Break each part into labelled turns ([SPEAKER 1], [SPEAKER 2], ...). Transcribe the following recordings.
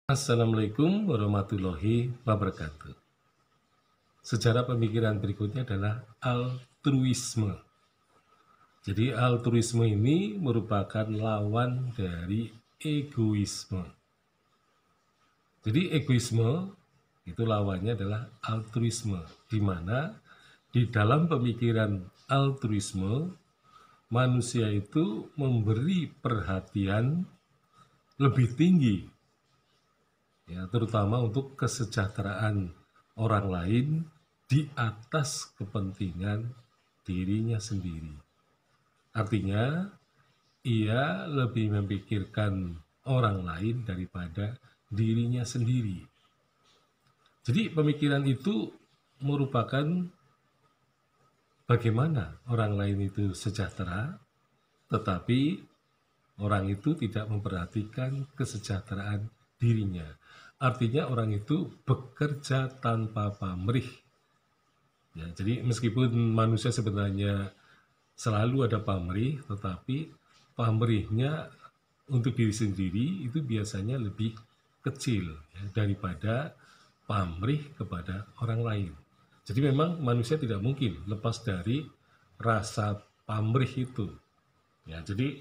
[SPEAKER 1] Assalamualaikum warahmatullahi wabarakatuh. Sejarah pemikiran berikutnya adalah altruisme. Jadi altruisme ini merupakan lawan dari egoisme. Jadi egoisme itu lawannya adalah altruisme, di mana di dalam pemikiran altruisme manusia itu memberi perhatian lebih tinggi, ya, terutama untuk kesejahteraan orang lain di atas kepentingan dirinya sendiri. Artinya, ia lebih memikirkan orang lain daripada dirinya sendiri. Jadi pemikiran itu merupakan bagaimana orang lain itu sejahtera, tetapi orang itu tidak memperhatikan kesejahteraan dirinya. Artinya orang itu bekerja tanpa pamrih. Ya, jadi meskipun manusia sebenarnya selalu ada pamrih, tetapi pamrihnya untuk diri sendiri itu biasanya lebih kecil, ya, daripada pamrih kepada orang lain. Jadi memang manusia tidak mungkin lepas dari rasa pamrih itu. Ya, jadi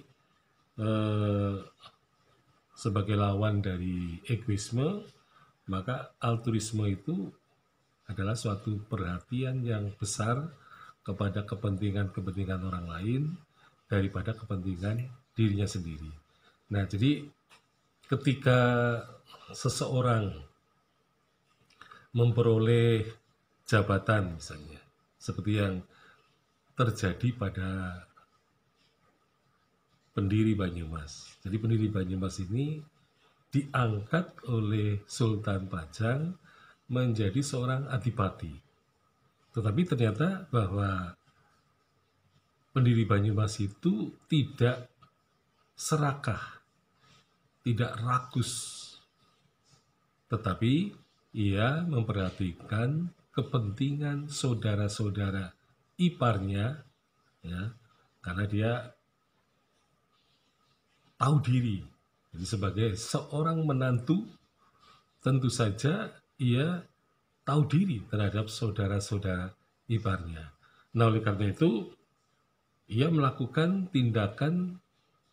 [SPEAKER 1] sebagai lawan dari egoisme, maka altruisme itu adalah suatu perhatian yang besar kepada kepentingan-kepentingan orang lain daripada kepentingan dirinya sendiri. Nah, jadi ketika seseorang memperoleh jabatan misalnya, seperti yang terjadi pada pendiri Banyumas. Jadi pendiri Banyumas ini diangkat oleh Sultan Pajang menjadi seorang adipati. Tetapi ternyata bahwa pendiri Banyumas itu tidak serakah, tidak rakus, tetapi ia memperhatikan kepentingan saudara-saudara iparnya, ya, karena dia tahu diri. Jadi sebagai seorang menantu, tentu saja ia tahu diri terhadap saudara-saudara iparnya. Nah, oleh karena itu, ia melakukan tindakan,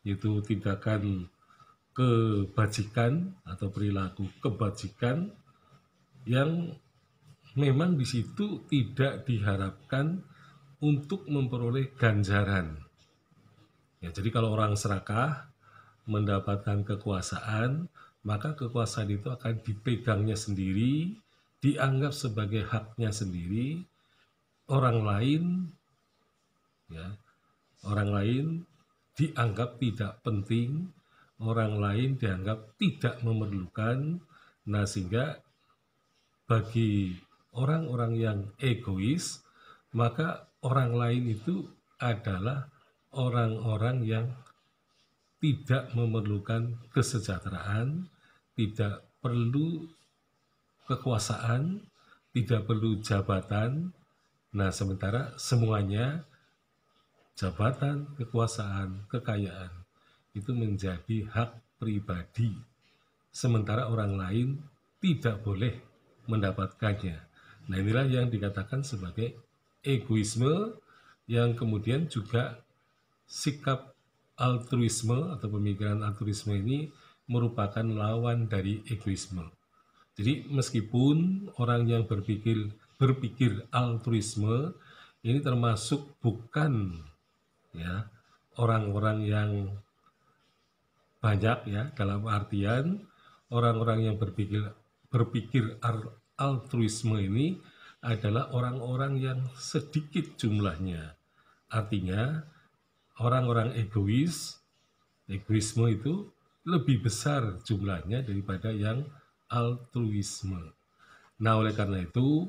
[SPEAKER 1] yaitu tindakan kebajikan atau perilaku kebajikan yang memang di situ tidak diharapkan untuk memperoleh ganjaran. Ya, jadi kalau orang serakah mendapatkan kekuasaan, maka kekuasaan itu akan dipegangnya sendiri, dianggap sebagai haknya sendiri. Orang lain, ya, orang lain dianggap tidak penting, orang lain dianggap tidak memerlukan. Nah, sehingga bagi orang-orang yang egois, maka orang lain itu adalah orang-orang yang tidak memerlukan kesejahteraan, tidak perlu kekuasaan, tidak perlu jabatan. Nah, sementara semuanya jabatan, kekuasaan, kekayaan itu menjadi hak pribadi. Sementara orang lain tidak boleh mendapatkannya. Nah, inilah yang dikatakan sebagai egoisme, yang kemudian juga sikap altruisme atau pemikiran altruisme ini merupakan lawan dari egoisme. Jadi meskipun orang yang berpikir altruisme ini termasuk bukan, ya, orang-orang yang banyak, ya, dalam artian orang-orang yang berpikir altruisme ini adalah orang-orang yang sedikit jumlahnya. Artinya orang-orang egoisme itu lebih besar jumlahnya daripada yang altruisme. Nah, oleh karena itu,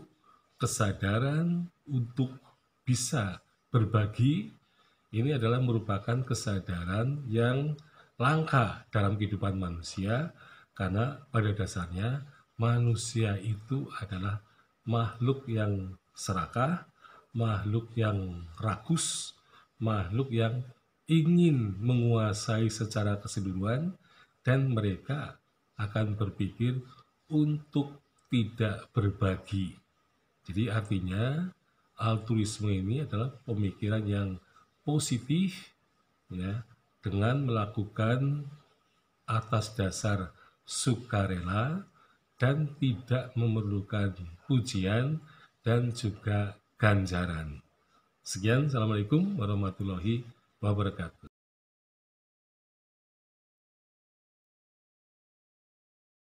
[SPEAKER 1] kesadaran untuk bisa berbagi ini adalah merupakan kesadaran yang langka dalam kehidupan manusia, karena pada dasarnya manusia itu adalah makhluk yang serakah, makhluk yang rakus, makhluk yang ingin menguasai secara keseluruhan, dan mereka akan berpikir untuk tidak berbagi. Jadi artinya altruisme ini adalah pemikiran yang positif, ya, dengan melakukan atas dasar sukarela dan tidak memerlukan pujian dan juga ganjaran. Sekian, Assalamualaikum warahmatullahi wabarakatuh.